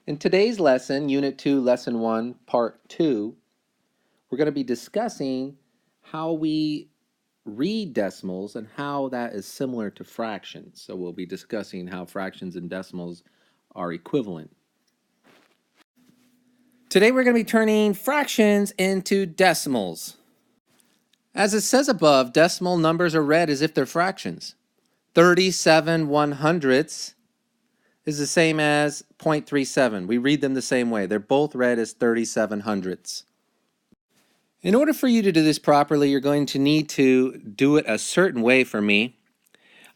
In today's lesson, Unit 2, Lesson 1, Part 2, we're going to be discussing how we read decimals and how that is similar to fractions. So we'll be discussing how fractions and decimals are equivalent. Today we're going to be turning fractions into decimals. As it says above, decimal numbers are read as if they're fractions. 37/100ths is the same as 0.37. We read them the same way. They're both read as 37/100ths. In order for you to do this properly, you're going to need to do it a certain way for me.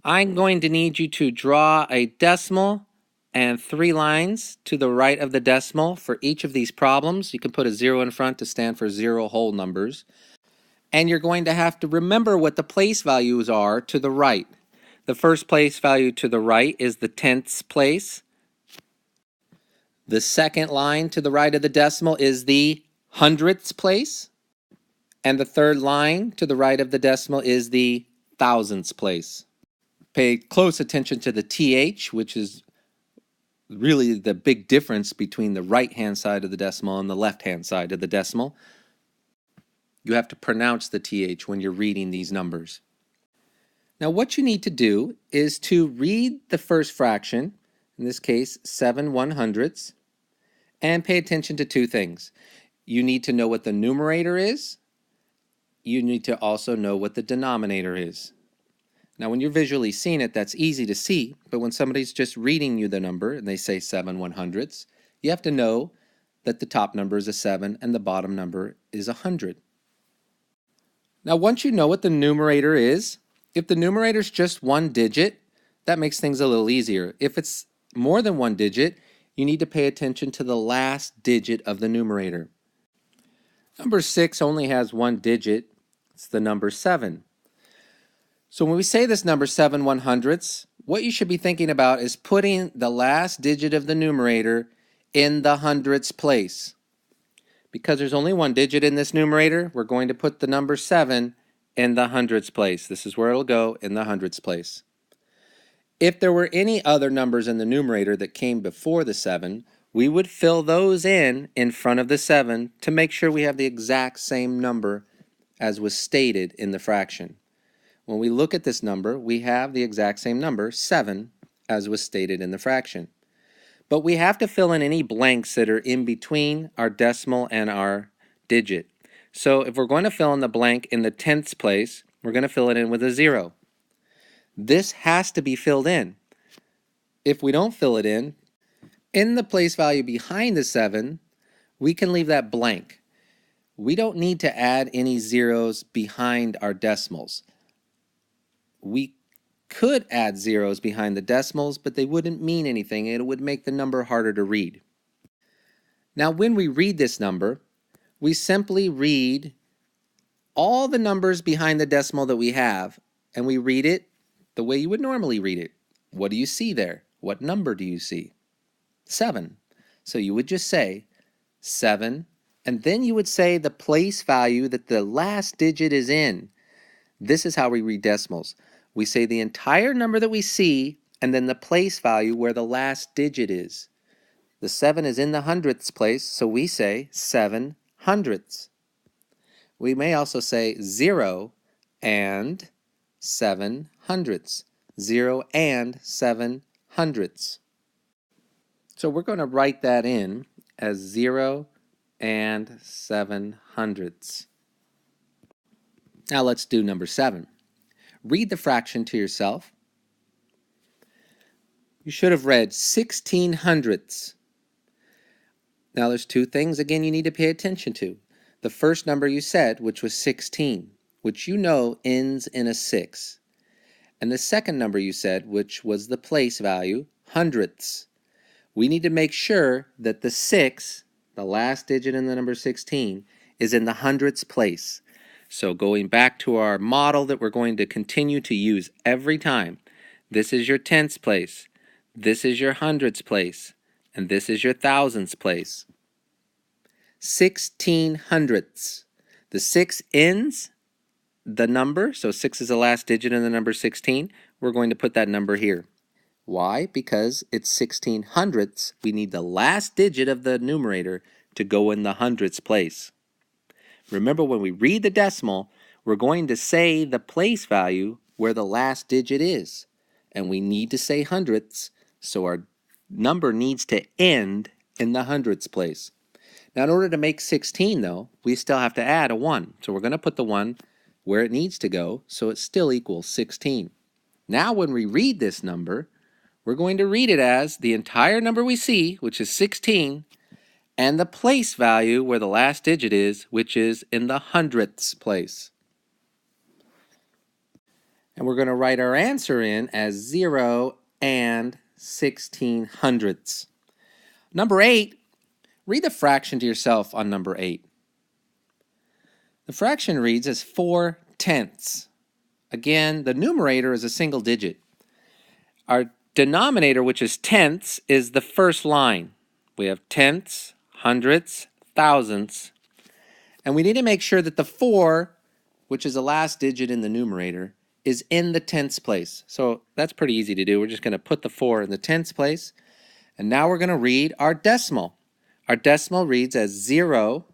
I'm going to need you to draw a decimal and 3 lines to the right of the decimal for each of these problems. You can put a 0 in front to stand for 0 whole numbers. And you're going to have to remember what the place values are to the right. The first place value to the right is the tenths place. The second line to the right of the decimal is the hundredths place. And the third line to the right of the decimal is the thousandths place. Pay close attention to the TH, which is really the big difference between the right-hand side of the decimal and the left-hand side of the decimal. You have to pronounce the TH when you're reading these numbers. Now what you need to do is to read the first fraction, in this case 7/100ths, and pay attention to two things. You need to know what the numerator is. You need to also know what the denominator is. Now when you're visually seeing it, that's easy to see, but when somebody's just reading you the number and they say 7/100ths, you have to know that the top number is a 7 and the bottom number is 100. Now once you know what the numerator is, if the numerator is just one digit, that makes things a little easier. If it's more than one digit, you need to pay attention to the last digit of the numerator. Number 6 only has one digit. It's the number 7. So when we say this number 7/100ths, what you should be thinking about is putting the last digit of the numerator in the hundredths place. Because there's only one digit in this numerator, we're going to put the number 7 in the hundredths place. This is where it'll go, in the hundredths place. If there were any other numbers in the numerator that came before the 7, we would fill those in front of the 7 to make sure we have the exact same number as was stated in the fraction. When we look at this number, we have the exact same number, 7, as was stated in the fraction. But we have to fill in any blanks that are in between our decimal and our digit. So if we're going to fill in the blank in the tenths place, we're going to fill it in with a 0. This has to be filled in. If we don't fill it in the place value behind the 7, we can leave that blank. We don't need to add any zeros behind our decimals. We could add zeros behind the decimals, but they wouldn't mean anything. It would make the number harder to read. Now, when we read this number, we simply read all the numbers behind the decimal that we have, and we read it the way you would normally read it. What do you see there? What number do you see? 7. So you would just say 7, and then you would say the place value that the last digit is in. This is how we read decimals. We say the entire number that we see and then the place value where the last digit is. The 7 is in the hundredths place, so we say 7/100ths. We may also say 0 and 7/100ths. 0 and 7/100ths. So we're going to write that in as 0 and 7/100ths. Now let's do number 7. Read the fraction to yourself. You should have read 16/100ths. Now there's two things again you need to pay attention to. The first number you said, which was 16, which you know ends in a 6. And the second number you said, which was the place value, hundredths. We need to make sure that the 6, the last digit in the number 16, is in the hundredths place. So going back to our model that we're going to continue to use every time, this is your tenths place, this is your hundredths place, and this is your thousandths place. 16/100ths. The 6 ends the number, so 6 is the last digit in the number 16. We're going to put that number here. Why? Because it's 16 hundredths. We need the last digit of the numerator to go in the hundredths place. Remember, when we read the decimal, we're going to say the place value where the last digit is. And we need to say hundredths, so our number needs to end in the hundredths place. Now, in order to make 16, though, we still have to add a 1. So we're going to put the 1 where it needs to go, so it still equals 16. Now, when we read this number, we're going to read it as the entire number we see, which is 16, and the place value where the last digit is, which is in the hundredths place. And we're going to write our answer in as 0 and 16 hundredths. Number 8, read the fraction to yourself on number 8. The fraction reads as 4 tenths. Again, the numerator is a single digit. Our denominator, which is tenths, is the first line. We have tenths, hundredths, thousandths, and we need to make sure that the 4, which is the last digit in the numerator, is in the tenths place. So that's pretty easy to do. We're just going to put the 4 in the tenths place, and now we're going to read our decimal. Our decimal reads as 0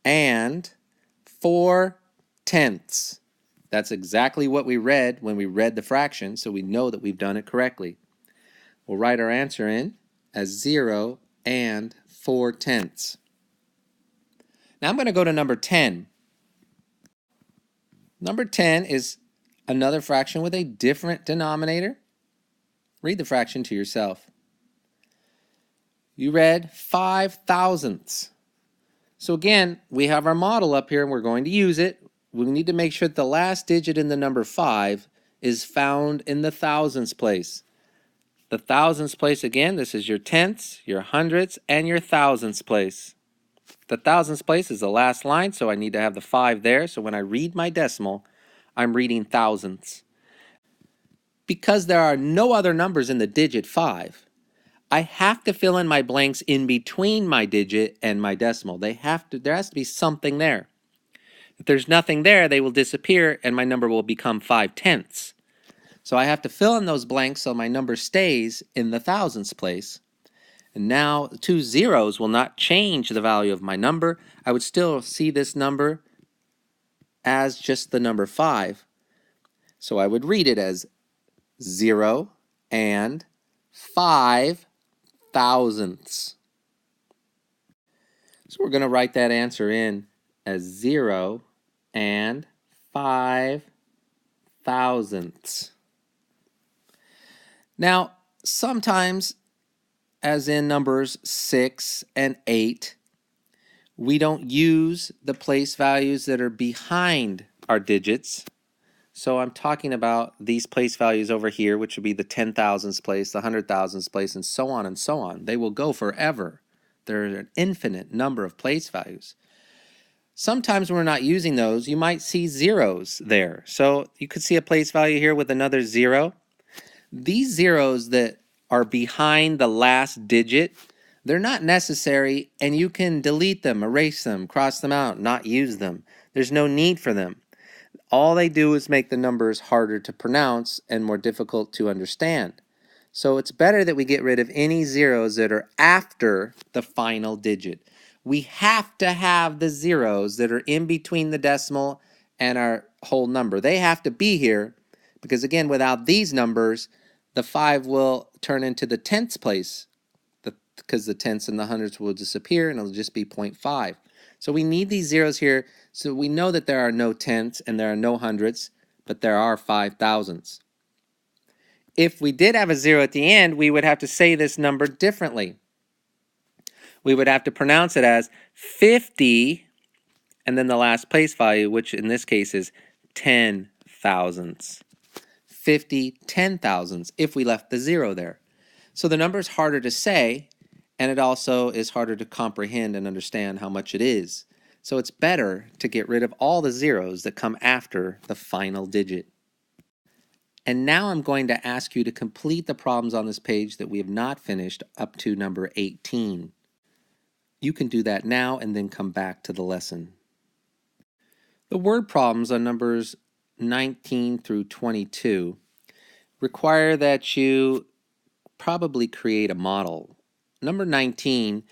and 4 tenths. That's exactly what we read when we read the fraction, so we know that we've done it correctly. We'll write our answer in as 0 and 4 tenths. Now I'm going to go to number 10. Number 10 is another fraction with a different denominator. Read the fraction to yourself. You read 5 thousandths. So again, we have our model up here and we're going to use it. We need to make sure that the last digit in the number 5 is found in the thousandths place. The thousandths place, again, this is your tenths, your hundredths, and your thousandths place. The thousandths place is the last line, so I need to have the 5 there. So when I read my decimal, I'm reading thousandths. Because there are no other numbers in the digit 5, I have to fill in my blanks in between my digit and my decimal. There has to be something there. If there's nothing there, they will disappear and my number will become 5 tenths. So I have to fill in those blanks so my number stays in the thousandths place. And now 2 zeros will not change the value of my number. I would still see this number as just the number 5. So I would read it as 0 and 5 thousandths. So we're going to write that answer in as 0 and 5 thousandths. Now, sometimes, as in numbers 6 and 8, we don't use the place values that are behind our digits. So I'm talking about these place values over here, which would be the 10 thousandths place, the 100 thousandths place, and so on and so on. They will go forever. There are an infinite number of place values. Sometimes when we're not using those, you might see zeros there. So you could see a place value here with another 0. These zeros that are behind the last digit, they're not necessary, and you can delete them, erase them, cross them out, not use them. There's no need for them. All they do is make the numbers harder to pronounce and more difficult to understand. So it's better that we get rid of any zeros that are after the final digit. We have to have the zeros that are in between the decimal and our whole number. They have to be here because, again, without these numbers, the 5 will turn into the tenths place because the tenths and the hundreds will disappear and it'll just be 0.5. So we need these zeros here so we know that there are no tenths and there are no hundreds, but there are 5 thousandths. If we did have a 0 at the end, we would have to say this number differently. We would have to pronounce it as 50 and then the last place value, which in this case is 10 thousandths. 50 10 thousandths if we left the 0 there. So the number is harder to say, and it also is harder to comprehend and understand how much it is. So it's better to get rid of all the zeros that come after the final digit. And now I'm going to ask you to complete the problems on this page that we have not finished up to number 18. You can do that now and then come back to the lesson. The word problems on numbers 19 through 22 require that you probably create a model. Number 19,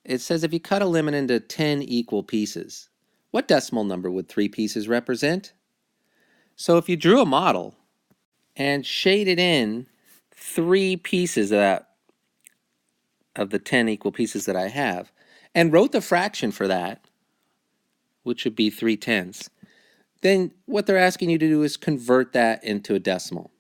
it says if you cut a lemon into 10 equal pieces, what decimal number would 3 pieces represent? So if you drew a model and shaded in 3 pieces of the 10 equal pieces that I have, and wrote the fraction for that, which would be 3/10, then what they're asking you to do is convert that into a decimal.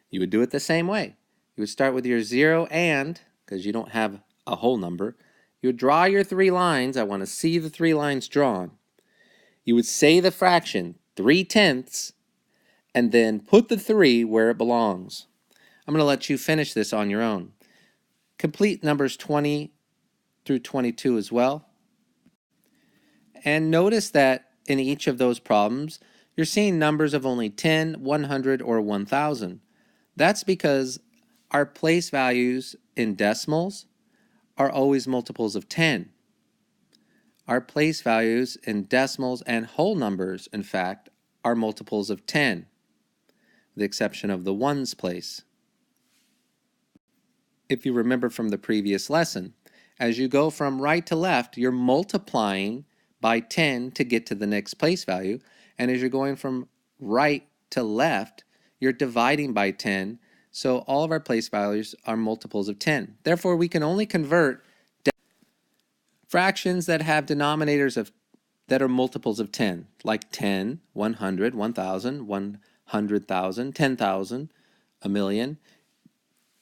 You would do it the same way. You would start with your 0 and, because you don't have a whole number, you would draw your 3 lines. I want to see the 3 lines drawn. You would say the fraction 3/10, and then put the 3 where it belongs. I'm going to let you finish this on your own. Complete numbers 20 through 22 as well. And notice that in each of those problems, you're seeing numbers of only 10, 100, or 1,000. That's because our place values in decimals are always multiples of 10. Our place values in decimals and whole numbers, in fact, are multiples of 10, with the exception of the ones place. If you remember from the previous lesson, as you go from right to left, you're multiplying by 10 to get to the next place value, and as you're going from right to left, you're dividing by 10, so all of our place values are multiples of 10. Therefore, we can only convert fractions that have denominators that are multiples of 10, like 10, 100, 1,000, 100,000, 10,000, a million.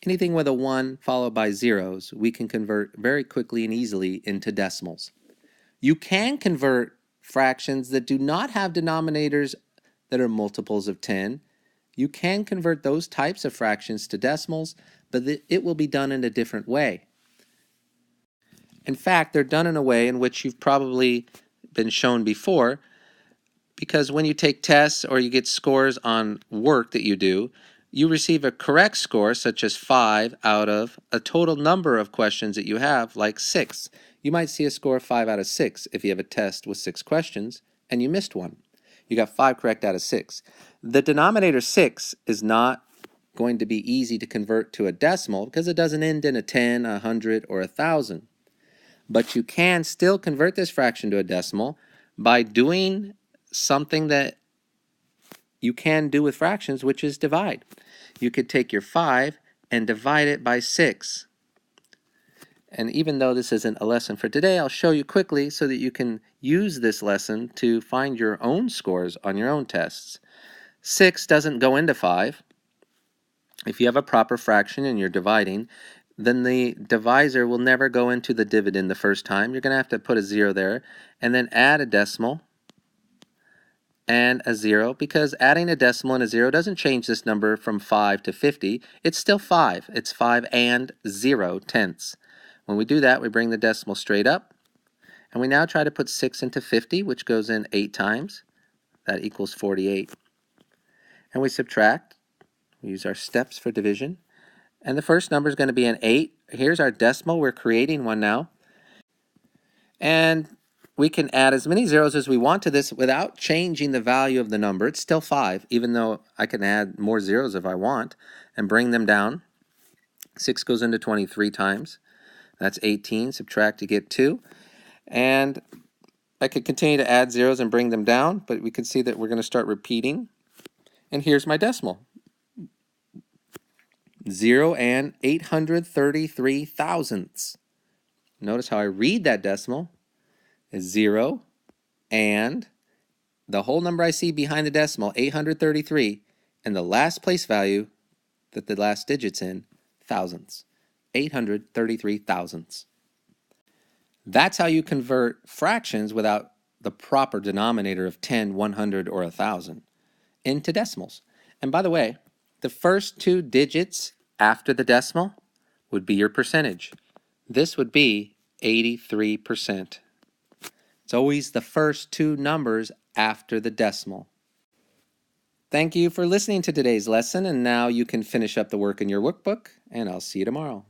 Anything with a 1 followed by zeros, we can convert very quickly and easily into decimals. You can convert fractions that do not have denominators that are multiples of 10. You can convert those types of fractions to decimals, but it will be done in a different way. In fact, they're done in a way in which you've probably been shown before, because when you take tests or you get scores on work that you do, you receive a correct score, such as 5 out of a total number of questions that you have, like 6. You might see a score of 5 out of 6 if you have a test with 6 questions and you missed one. You got 5 correct out of 6. The denominator 6 is not going to be easy to convert to a decimal because it doesn't end in a 10, 100, or 1,000. But you can still convert this fraction to a decimal by doing something that you can do with fractions, which is divide. You could take your 5 and divide it by 6. And even though this isn't a lesson for today, I'll show you quickly so that you can use this lesson to find your own scores on your own tests. 6 doesn't go into 5. If you have a proper fraction and you're dividing, then the divisor will never go into the dividend the first time. You're going to have to put a 0 there and then add a decimal and a 0, because adding a decimal and a 0 doesn't change this number from 5 to 50. It's still 5. It's 5 and 0/10. When we do that, we bring the decimal straight up, and we now try to put 6 into 50, which goes in 8 times. That equals 48. And we subtract. We use our steps for division. And the first number is going to be an 8. Here's our decimal. We're creating one now. And we can add as many zeros as we want to this without changing the value of the number. It's still 5, even though I can add more zeros if I want and bring them down. 6 goes into 23 times. That's 18. Subtract to get 2. And I could continue to add zeros and bring them down, but we can see that we're going to start repeating. And here's my decimal. 0 and 833 thousandths. Notice how I read that decimal is 0 and the whole number I see behind the decimal, 833, and the last place value that the last digit's in, thousandths. 833 thousandths. That's how you convert fractions without the proper denominator of 10, 100, or 1,000 into decimals. And by the way, the first 2 digits after the decimal would be your percentage. This would be 83%. It's always the first 2 numbers after the decimal. Thank you for listening to today's lesson, and now you can finish up the work in your workbook, and I'll see you tomorrow.